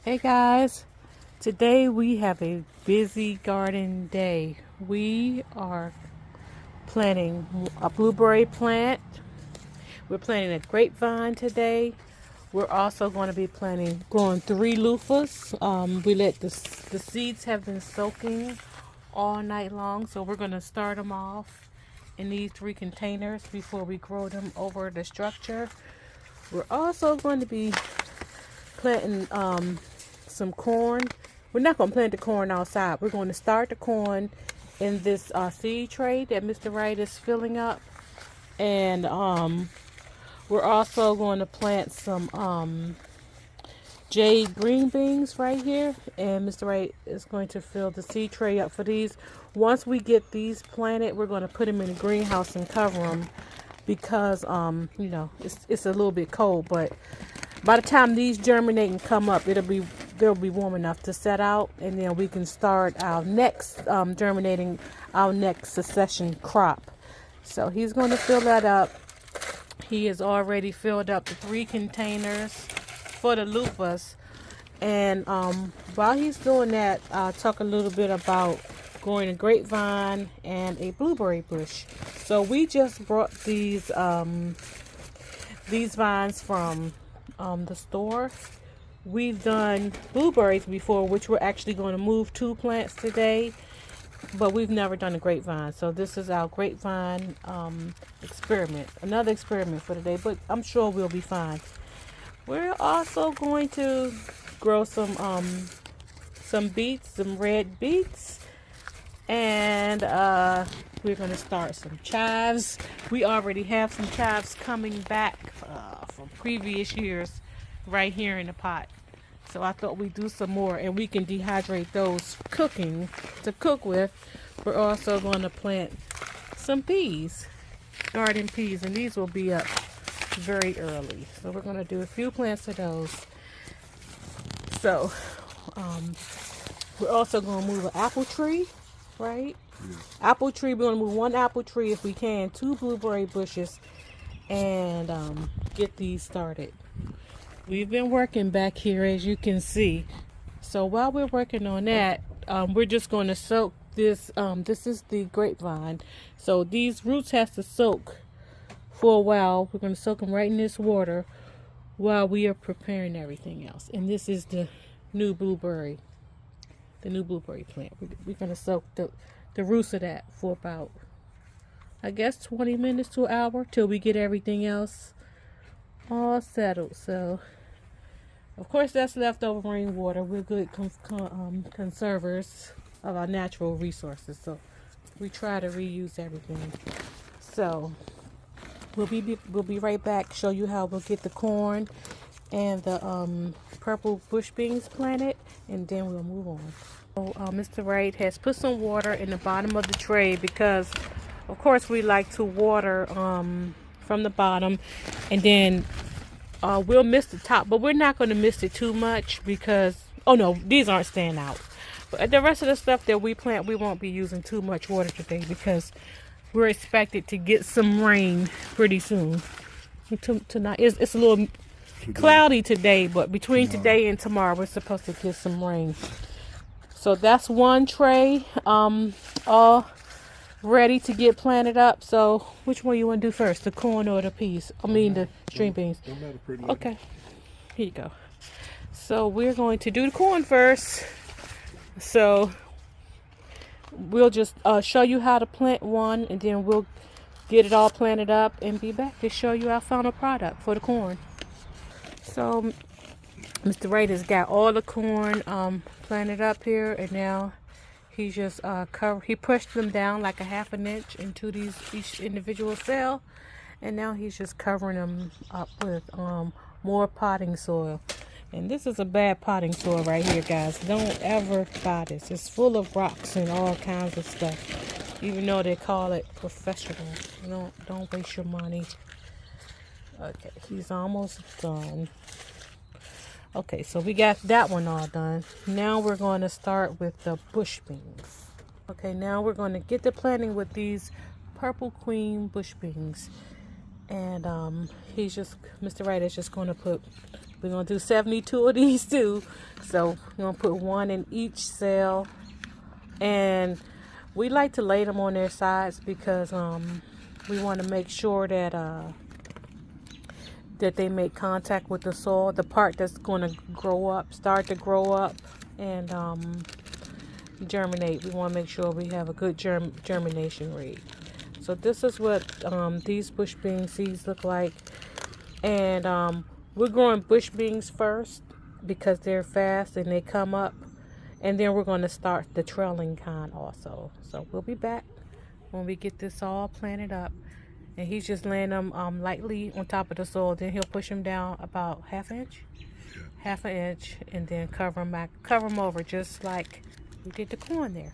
Hey guys, today we have a busy garden day. We are planting a blueberry plant. We're planting a grapevine today. We're also going to be growing 3 loofahs. We let the seeds have been soaking all night long, so we're going to start them off in these 3 containers before we grow them over the structure. We're also going to be planting some corn. We're not going to plant the corn outside. We're going to start the corn in this seed tray that Mr. Wright is filling up. And we're also going to plant some jade green beans right here. And Mr. Wright is going to fill the seed tray up for these. Once we get these planted, we're going to put them in the greenhouse and cover them because, it's a little bit cold. But by the time these germinate and come up, they'll be warm enough to set out, and then we can start our next germinating our next succession crop. So he's going to fill that up. He has already filled up the 3 containers for the loofahs, and while he's doing that, I'll talk a little bit about growing a grapevine and a blueberry bush. So we just brought these vines from the store. We've done blueberries before, which we're actually going to move 2 plants today, but we've never done a grapevine. So this is our grapevine experiment, another experiment for today, but I'm sure we'll be fine. We're also going to grow some beets, some red beets, and we're going to start some chives. We already have some chives coming back from previous years right here in the pot. So I thought we'd do some more, and we can dehydrate those to cook with. We're also going to plant some peas, garden peas, and these will be up very early. So we're going to do a few plants of those. So we're also going to move an apple tree, right? Yeah. Apple tree, we're going to move 1 apple tree if we can, 2 blueberry bushes, and get these started. We've been working back here, as you can see. So while we're working on that, we're just going to soak this. This is the grapevine. So these roots have to soak for a while. We're going to soak them right in this water while we are preparing everything else. And this is the new blueberry plant. We're going to soak the roots of that for about, I guess, 20 minutes to an hour till we get everything else all settled. So of course, that's leftover rainwater. We're good conservers of our natural resources, so we try to reuse everything. So we'll be right back. Show you how we'll get the corn and the purple bush beans planted, and then we'll move on. So Mr. Wright has put some water in the bottom of the tray because, of course, we like to water from the bottom, and then we'll mist the top, but we're not going to mist it too much because, oh no, these aren't staying out. But the rest of the stuff that we plant, we won't be using too much water today because we're expected to get some rain pretty soon. Tonight, it's a little cloudy today, but between today and tomorrow, we're supposed to get some rain. So that's 1 tray, all ready to get planted up. So which one you want to do first, the corn or the peas? The string beans. Okay, here you go. So we're going to do the corn first. So we'll just show you how to plant one, and then we'll get it all planted up and be back to show you our final product for the corn. So Mr. Wright has got all the corn planted up here, and now he just he pushed them down like a 1/2 inch into each individual cell, and now he's just covering them up with more potting soil. And this is a bad potting soil right here, guys. Don't ever buy this. It's full of rocks and all kinds of stuff, even though they call it professional. Don't waste your money. Okay, he's almost done. Okay, so we got that one all done. Now we're going to start with the bush beans. Okay, now we're going to get the planting with these purple queen bush beans. And Mr. Wright is just going to put We're going to do 72 of these too. So we're going to put one in each cell. And we like to lay them on their sides because we want to make sure that that they make contact with the soil, the part that's going to start to grow up and germinate. We want to make sure we have a good germination rate. So this is what these bush bean seeds look like. And we're growing bush beans first because they're fast and they come up. And then we're going to start the trailing kind also. So we'll be back when we get this all planted up. And he's just laying them lightly on top of the soil. Then he'll push them down about half an inch, and then cover them over just like we did the corn there.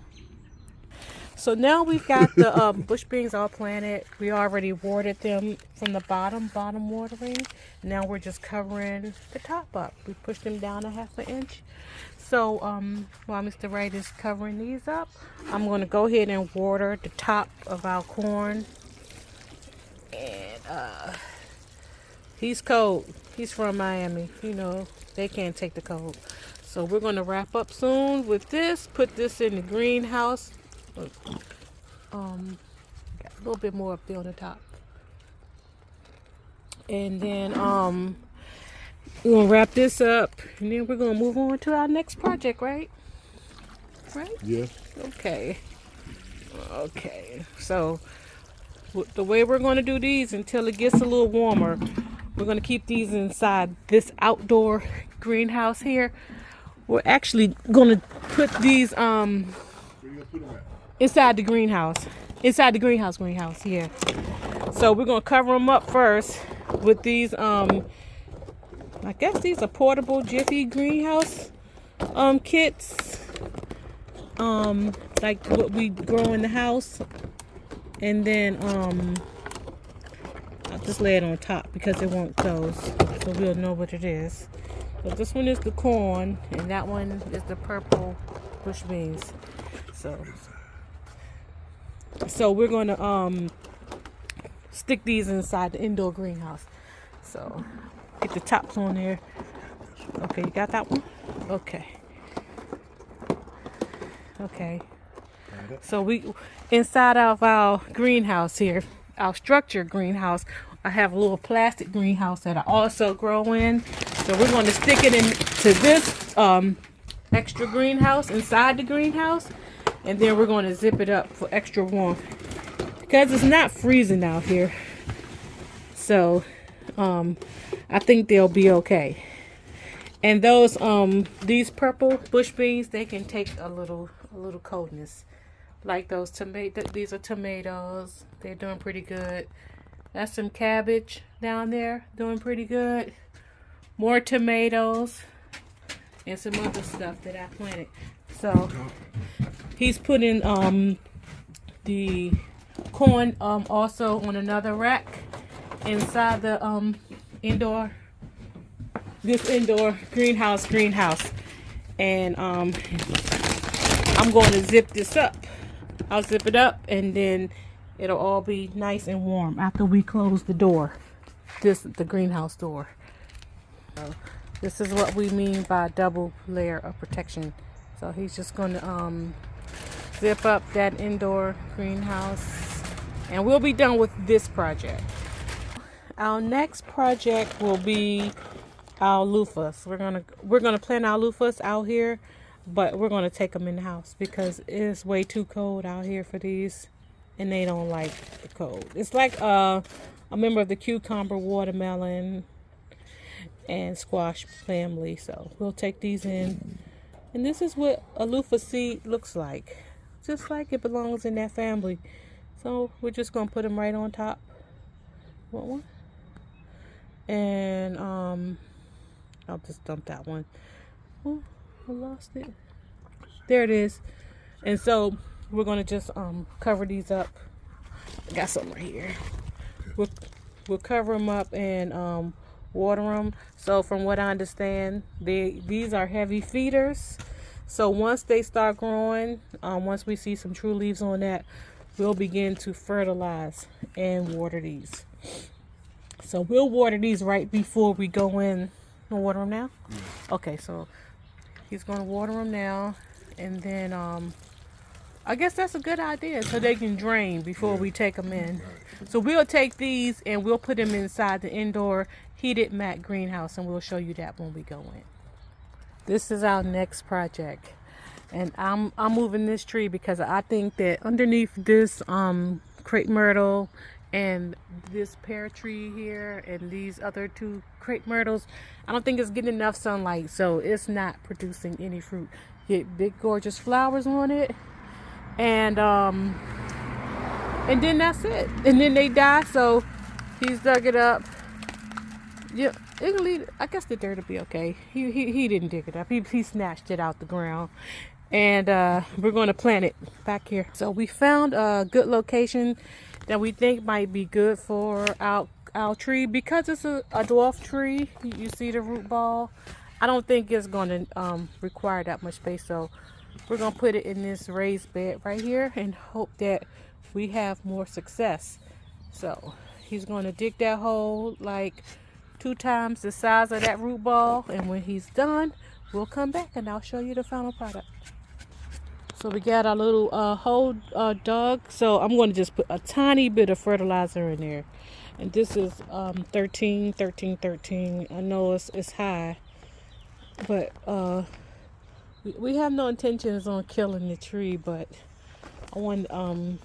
So now we've got the bush beans all planted. We already watered them from the bottom watering. Now we're just covering the top up. We pushed them down a half an inch. So while Mr. Wright is covering these up, I'm going to go ahead and water the top of our corn. And he's cold. He's from Miami. You know, they can't take the cold. So we're going to wrap up soon with this. Put this in the greenhouse. Got a little bit more up there on the top. And then we're going to wrap this up. And then we're going to move on to our next project, right? Right? Yeah. Okay. So the way we're going to do these until it gets a little warmer, we're going to keep these inside this outdoor greenhouse here. We're actually going to put these Where you gonna put them at? inside the greenhouse. Inside the greenhouse, yeah. So we're going to cover them up first with these, I guess these are portable Jiffy greenhouse kits. Like what we grow in the house. And then I'll just lay it on top because it won't close, so we'll know what it is. So this one is the corn, and that one is the purple bush beans. So we're going to stick these inside the indoor greenhouse. So get the tops on there. Okay, you got that one? Okay. So we inside of our greenhouse here, our structured greenhouse, I have a little plastic greenhouse that I also grow in. So we're going to stick it into this extra greenhouse inside the greenhouse, and then we're going to zip it up for extra warmth because it's not freezing out here. So I think they'll be okay. And those these purple bush beans, they can take a little coldness. Like those tomatoes, these are tomatoes. They're doing pretty good. That's some cabbage down there, doing pretty good. More tomatoes and some other stuff that I planted. So he's putting the corn also on another rack inside the indoor greenhouse. And I'm going to zip this up. I'll zip it up, and then it'll all be nice and warm after we close the door. The greenhouse door. So this is what we mean by double layer of protection. So he's just going to zip up that indoor greenhouse, and we'll be done with this project. Our next project will be our loofahs. We're gonna plant our loofahs out here, but we're gonna take them in the house because it's way too cold out here for these, and they don't like the cold. It's like a member of the cucumber, watermelon, and squash family. So we'll take these in, and this is what a loofah seed looks like, just like it belongs in that family. So we're just gonna put them right on top. Want one? And I'll just dump that one. Oh, I lost it. There it is. And so we're gonna just cover these up. I got some right here. We'll cover them up and water them. So from what I understand, these are heavy feeders. So once they start growing, once we see some true leaves on that, we'll begin to fertilize and water these. So we'll water these right before we go in You gonna water them now? Okay, so he's gonna water them now, and then I guess that's a good idea, so they can drain before we take them in. So we'll take these and we'll put them inside the indoor heated mat greenhouse, and we'll show you that when we go in. This is our next project, and I'm moving this tree because I think that underneath this crepe myrtle and this pear tree here and these other two crepe myrtles, I don't think it's getting enough sunlight, so it's not producing any fruit. Get big gorgeous flowers on it, and then that's it, and then they die. So he's dug it up. Yeah, it can leave. I guess the dirt will be okay. He didn't dig it up. He snatched it out the ground, and we're going to plant it back here. So we found a good location that we think might be good for our tree because it's a dwarf tree. You see the root ball. I don't think it's going to require that much space. So we're going to put it in this raised bed right here and hope that we have more success. So he's going to dig that hole like 2 times the size of that root ball, and when he's done, we'll come back and I'll show you the final product. So we got our little hole dug. So I'm going to just put a tiny bit of fertilizer in there, and this is 13. I know it's high, but we have no intentions on killing the tree, but I want to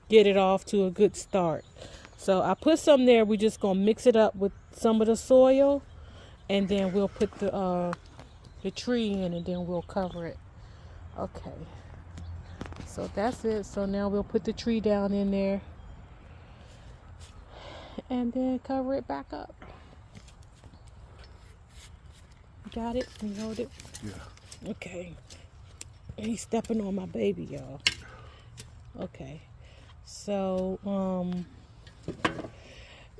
get it off to a good start. So I put some there. We're just gonna mix it up with some of the soil, and then we'll put the tree in, and then we'll cover it. Okay, so that's it. So now we'll put the tree down in there and then cover it back up. Got it? Can you hold it? Yeah. Okay. He's stepping on my baby, y'all. Okay. So,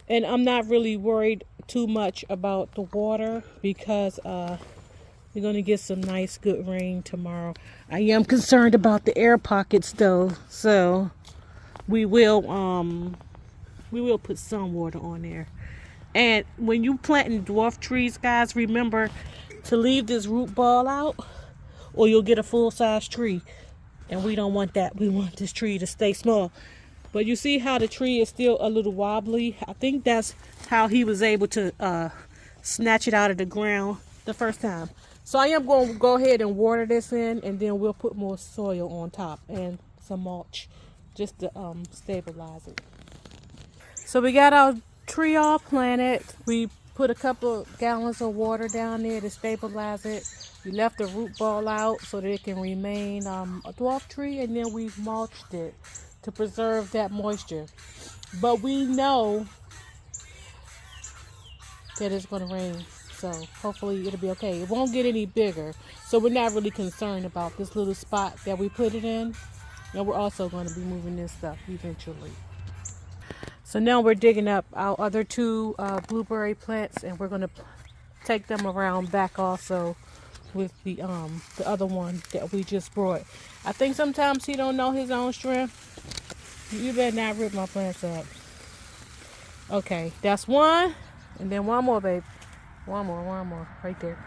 and I'm not really worried too much about the water because we're going to get some nice good rain tomorrow. I am concerned about the air pockets though, so we will put some water on there. And when you planting dwarf trees, guys, remember to leave this root ball out or you'll get a full-size tree, and we don't want that. We want this tree to stay small. But you see how the tree is still a little wobbly? I think that's how he was able to snatch it out of the ground the first time. So I am going to go ahead and water this in, and then we'll put more soil on top and some mulch just to stabilize it. So we got our tree all planted. We put a couple of gallons of water down there to stabilize it. We left the root ball out so that it can remain a dwarf tree, and then we mulched it to preserve that moisture. But we know that it's going to rain, so hopefully it'll be okay. It won't get any bigger, so we're not really concerned about this little spot that we put it in. And we're also going to be moving this stuff eventually. So now we're digging up our other 2 blueberry plants, and we're going to take them around back also with the other one that we just brought. I think sometimes he don't know his own strength. You better not rip my plants up. Okay, that's one, and then one more, babe. One more, right there.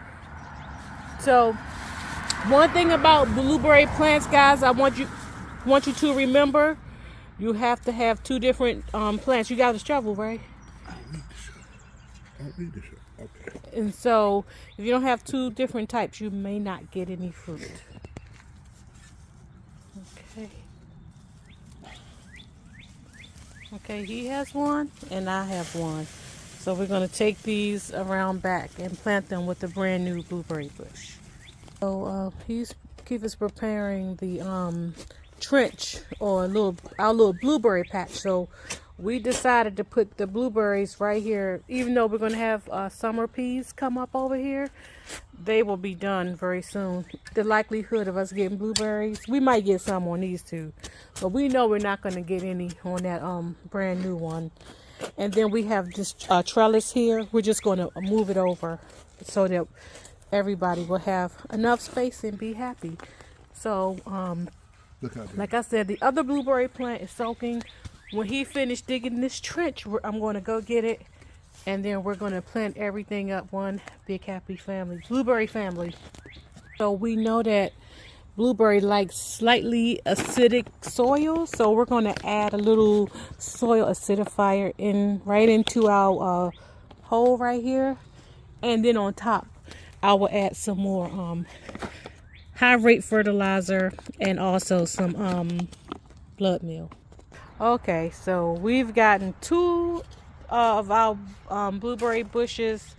So, one thing about blueberry plants, guys, I want you to remember, you have to have 2 different plants. You got a shovel, right? I don't need the shovel. Okay. And so, if you don't have 2 different types, you may not get any fruit. Okay. Okay, he has one, and I have one. So we're going to take these around back and plant them with the brand new blueberry bush. So Keith is preparing the trench or our little blueberry patch. So we decided to put the blueberries right here. Even though we're going to have summer peas come up over here, they will be done very soon. The likelihood of us getting blueberries, we might get some on these 2, but we know we're not going to get any on that brand new one. And then we have this trellis here. We're just going to move it over so that everybody will have enough space and be happy. So like I said, the other blueberry plant is soaking. When he finished digging this trench, I'm going to go get it And then we're going to plant everything up one big happy family, blueberry family. So we know that blueberry likes slightly acidic soil, so we're going to add a little soil acidifier right into our hole right here, and then on top I will add some more high rate fertilizer and also some blood meal. Okay, so we've gotten 2 of our blueberry bushes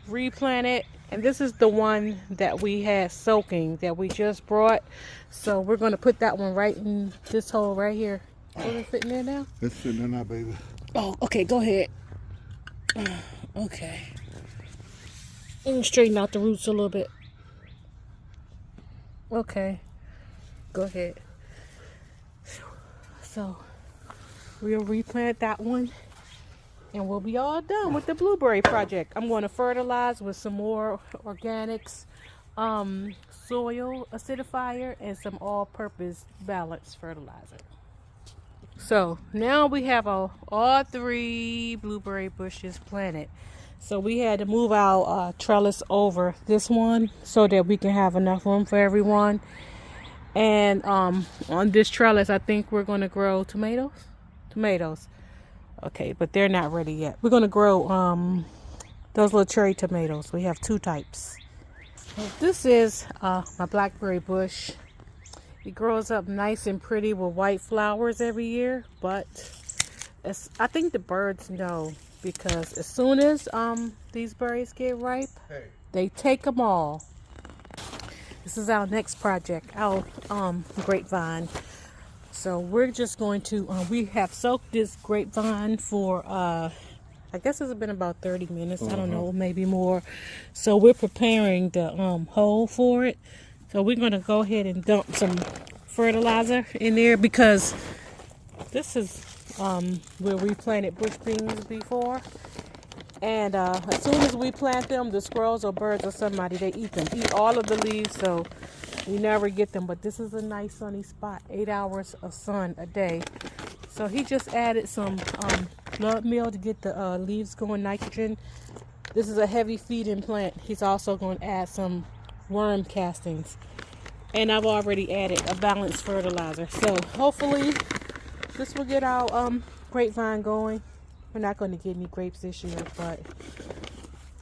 replanted, and this is the one that we had soaking that we just brought. So we're going to put that one right in this hole right here. Is it fitting there now? It's sitting in there, baby. Oh, okay, go ahead. Okay. And straighten out the roots a little bit. Okay, go ahead. So we'll replant that one and we'll be all done with the blueberry project. I'm going to fertilize with some more organics, soil acidifier, and some all-purpose balanced fertilizer. So now we have all 3 blueberry bushes planted. So we had to move our trellis over this one so that we can have enough room for everyone. And on this trellis, I think we're going to grow tomatoes. Okay, but they're not ready yet. We're going to grow those little cherry tomatoes. We have 2 types. So this is my blackberry bush. It grows up nice and pretty with white flowers every year, but I think the birds know, because as soon as these berries get ripe, they take them all. This is our next project, our grapevine. So we're just going to, we have soaked this grapevine for, I guess it's been about 30 minutes. I don't know, maybe more. So we're preparing the hole for it. So we're going to go ahead and dump some fertilizer in there, because this is where we planted bush beans before. And as soon as we plant them, the squirrels or birds or somebody, they eat all of the leaves, so we never get them. But this is a nice sunny spot, 8 hours of sun a day. So he just added some blood meal to get the leaves going, nitrogen. This is a heavy feeding plant. He's also going to add some worm castings. And I've already added a balanced fertilizer. So hopefully this will get our grapevine going. We're not going to get any grapes this year, but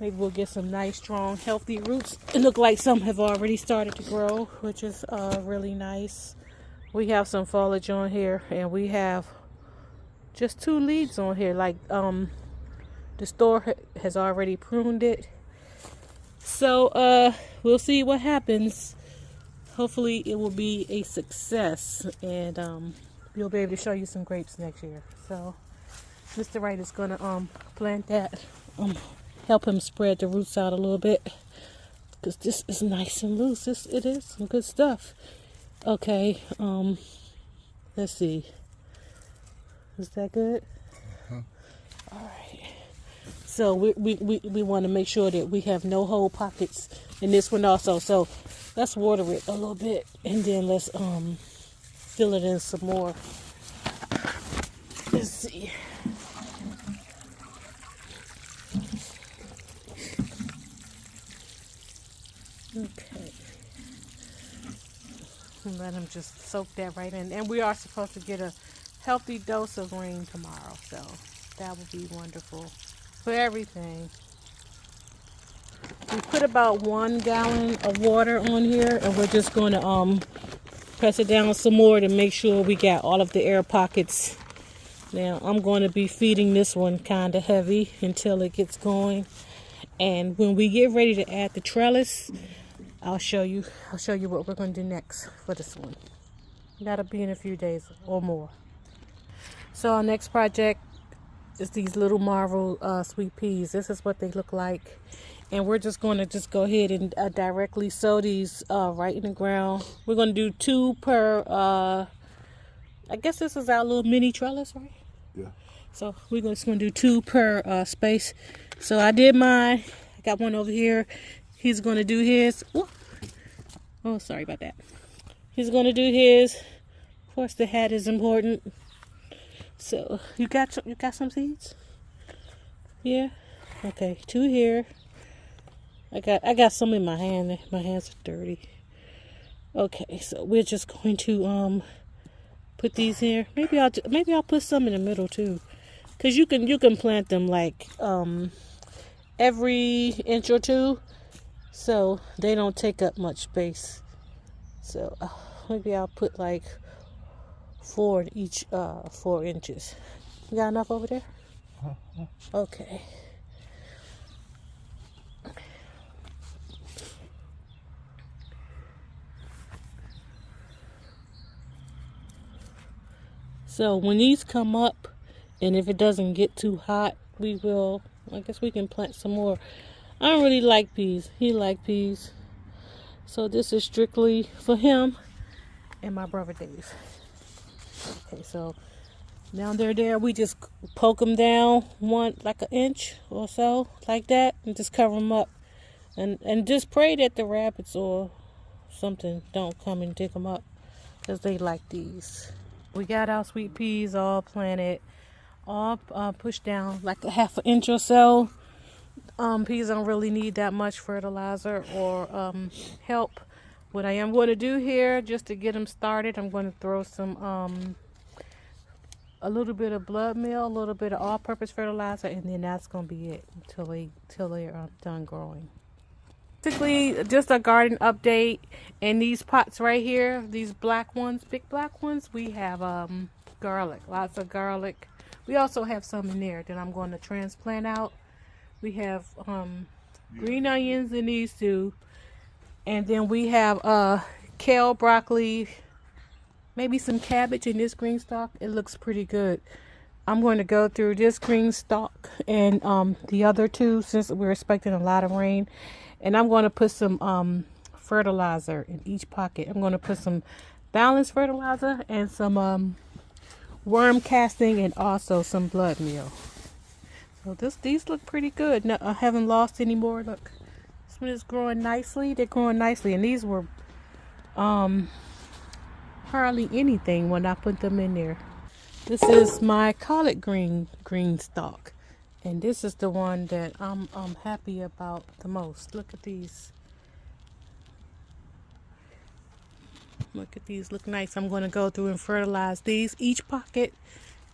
maybe we'll get some nice, strong, healthy roots. It looks like some have already started to grow, which is really nice. We have some foliage on here, and we have just 2 leaves on here. Like the store has already pruned it. So we'll see what happens. Hopefully it will be a success, and we'll be able to show you some grapes next year. So Mr. Wright is going to plant that, help him spread the roots out a little bit, because this is nice and loose. It is some good stuff. Okay, let's see. Is that good? All right. So we want to make sure that we have no hole pockets in this one also. So let's water it a little bit, and then let's fill it in some more. Let's see. Okay. And let him just soak that right in. And we are supposed to get a healthy dose of rain tomorrow, so that would be wonderful for everything. We put about 1 gallon of water on here, and we're just going to press it down some more to make sure we got all of the air pockets. Now I'm going to be feeding this one kind of heavy until it gets going, and when we get ready to add the trellis, I'll show you what we're going to do next for this one. That'll be in a few days or more. So our next project is these little Marvel sweet peas. This is what they look like. And we're just going to go ahead and directly sow these right in the ground. We're going to do 2 per, I guess this is our little mini trellis, right? Yeah. So we're just going to do 2 per space. So I did mine. I got one over here. He's going to do his. Oh, sorry about that. He's going to do his. Of course, the hat is important. So you got some seeds? Yeah. Okay, 2 here. I got some in my hand. My hands are dirty. Okay, so we're just going to put these here. Maybe I'll put some in the middle too, cause you can plant them like every inch or two, so they don't take up much space. So maybe I'll put like 4 in each 4 inches. You got enough over there? Okay. So when these come up, and if it doesn't get too hot, I guess we can plant some more. I don't really like peas. He like peas. So this is strictly for him and my brother Dave. Okay, so now they're there. We just poke them down like 1 inch or so, like that, and just cover them up. And just pray that the rabbits or something don't come and dig them up, because they like these. We got our sweet peas all planted, all pushed down like a 1/2 inch or so. Peas don't really need that much fertilizer or help. What I am going to do here, just to get them started, I'm going to throw some a little bit of blood meal, a little bit of all-purpose fertilizer, and then that's going to be it until they're done growing. Basically, just a garden update. In these pots right here, these black ones, big black ones, we have garlic, lots of garlic. We also have some in there that I'm going to transplant out. We have green onions in these two, and then we have kale, broccoli, maybe some cabbage in this green stalk. It looks pretty good. I'm going to go through this green stalk and the other two, since we're expecting a lot of rain. And I'm going to put some fertilizer in each pocket. I'm going to put some balanced fertilizer and some worm casting and also some blood meal. So these look pretty good. No, I haven't lost any more. Look, this one is growing nicely. They're growing nicely, and these were hardly anything when I put them in there. This is my collard green stalk. And this is the one that I'm happy about the most. Look at these. Look at these. Look nice. I'm going to go through and fertilize these, each pocket,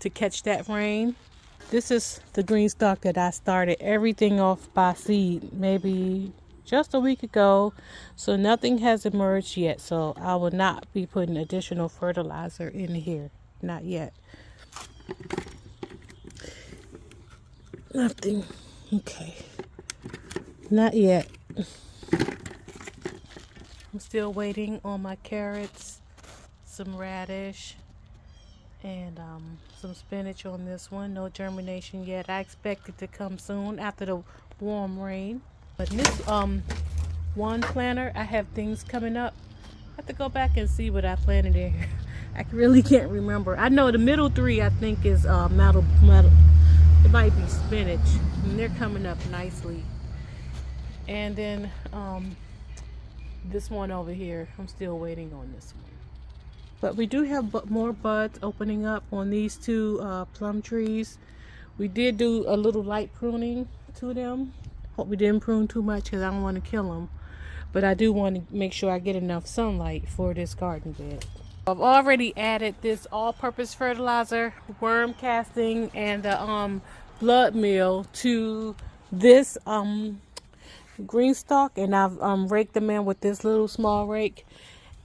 to catch that rain. This is the green stalk that I started everything off by seed maybe just a week ago. So nothing has emerged yet. So I will not be putting additional fertilizer in here. Not yet. Nothing. Okay. Not yet. I'm still waiting on my carrots, some radish, and some spinach on this one. No germination yet. I expect it to come soon after the warm rain. But in this one planter, I have things coming up. I have to go back and see what I planted in here. I really can't remember. I know the middle 3 I think is metal. It might be spinach, and they're coming up nicely. And then this one over here, I'm still waiting on this one. But we do have more buds opening up on these 2 plum trees. We did do a little light pruning to them. Hope we didn't prune too much because I don't want to kill them. But I do want to make sure I get enough sunlight for this garden bed. I've already added this all-purpose fertilizer, worm casting, and the blood meal to this green stalk, and I've raked them in with this little small rake.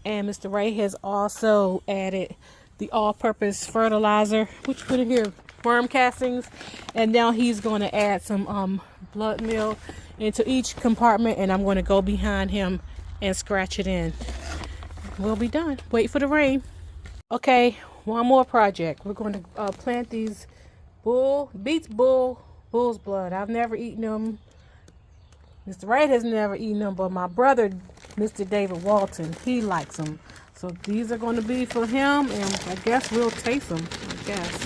And Mr. Wright has also added the all-purpose fertilizer, which put it here, worm castings, and now he's going to add some blood meal into each compartment, and I'm going to go behind him and scratch it in. We'll be done. Wait for the rain. Okay, one more project. We're going to plant these bull's blood. I've never eaten them. Mr. Wright has never eaten them, but my brother, Mr. David Walton, he likes them. So these are going to be for him, and I guess we'll taste them. I guess.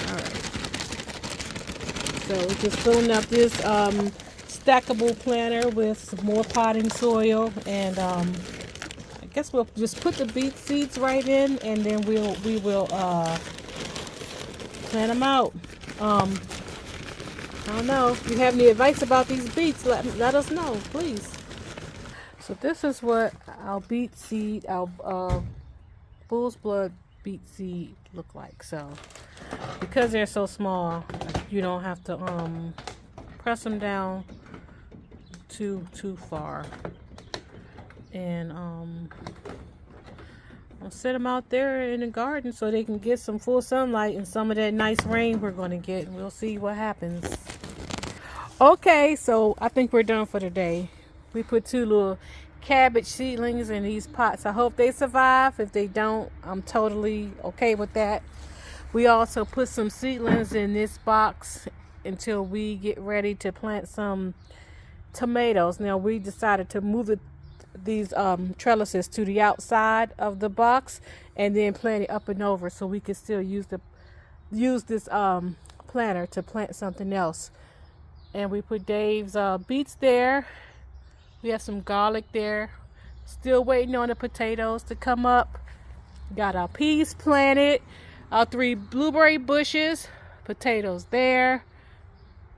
All right. So we're just filling up this stackable planter with some more potting soil, and I guess we'll just put the beet seeds right in, and then we will plant them out. I don't know. If you have any advice about these beets, let us know, please. So this is what our beet seed, our bull's blood beet seed look like. So because they're so small, you don't have to press them down too far. And I'll set them out there in the garden so they can get some full sunlight and some of that nice rain we're going to get. We'll see what happens. Okay, so I think we're done for today. We put 2 little cabbage seedlings in these pots. I hope they survive. If they don't, I'm totally okay with that. We also put some seedlings in this box until we get ready to plant some tomatoes. Now we decided to move these trellises to the outside of the box and then plant it up and over so we can still use this planter to plant something else. And we put Dave's beets there. We have some garlic there. Still waiting on the potatoes to come up. Got our peas planted, our 3 blueberry bushes, potatoes there,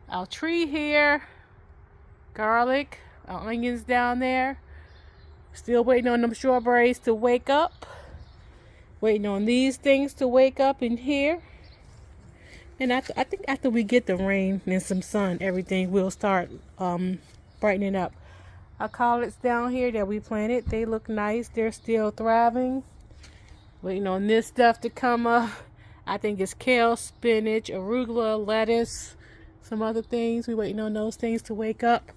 our tree here, garlic, our onions down there. Still waiting on them strawberries to wake up. Waiting on these things to wake up in here. And I think after we get the rain and some sun, everything will start brightening up. Our collards down here that we planted, they look nice. They're still thriving. Waiting on this stuff to come up. I think it's kale, spinach, arugula, lettuce, some other things. We're waiting on those things to wake up.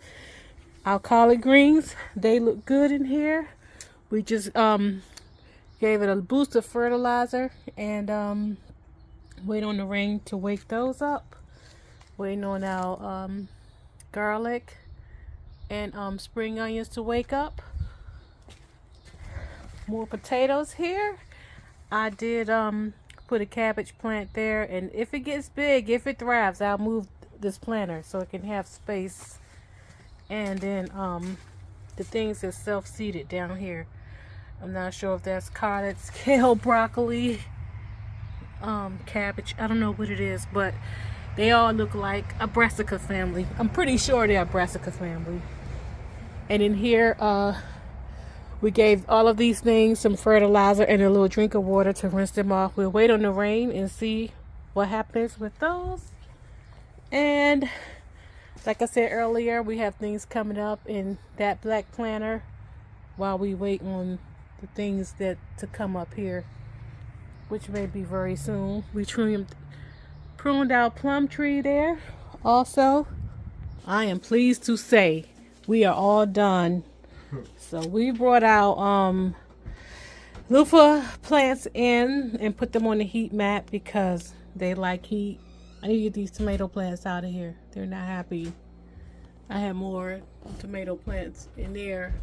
Our collard greens, they look good in here. We just gave it a boost of fertilizer and wait on the rain to wake those up. Waiting on our garlic and spring onions to wake up. More potatoes here. I did put a cabbage plant there, and if it gets big, if it thrives, I'll move this planter so it can have space. And then the things that's self-seeded down here. I'm not sure if that's collards, kale, broccoli, cabbage. I don't know what it is, but they all look like a brassica family. I'm pretty sure they're a brassica family. And in here, we gave all of these things some fertilizer and a little drink of water to rinse them off. We'll wait on the rain and see what happens with those. And like I said earlier, we have things coming up in that black planter while we wait on the things to come up here, which may be very soon. We pruned our plum tree there. Also, I am pleased to say we are all done. So we brought our loofah plants in and put them on the heat mat because they like heat. I need to get these tomato plants out of here. They're not happy. I have more tomato plants in there.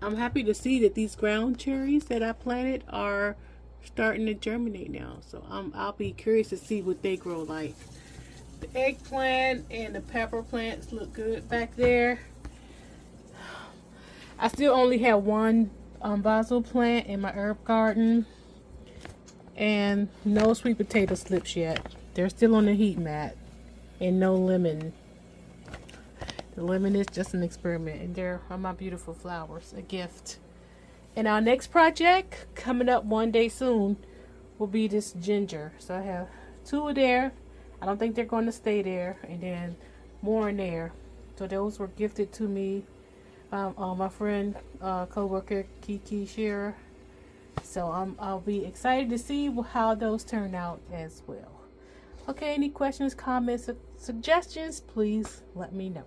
I'm happy to see that these ground cherries that I planted are starting to germinate now. So I'll be curious to see what they grow like. The eggplant and the pepper plants look good back there. I still only have 1 basil plant in my herb garden. And no sweet potato slips yet. They're still on the heat mat. And no lemon. The lemon is just an experiment. And there are my beautiful flowers. A gift. And our next project coming up one day soon will be this ginger. So I have 2 there. I don't think they're going to stay there. And then more in there. So those were gifted to me. My friend, co-worker Kiki Shearer. So I'll be excited to see how those turn out as well. Okay, any questions, comments, suggestions, please let me know.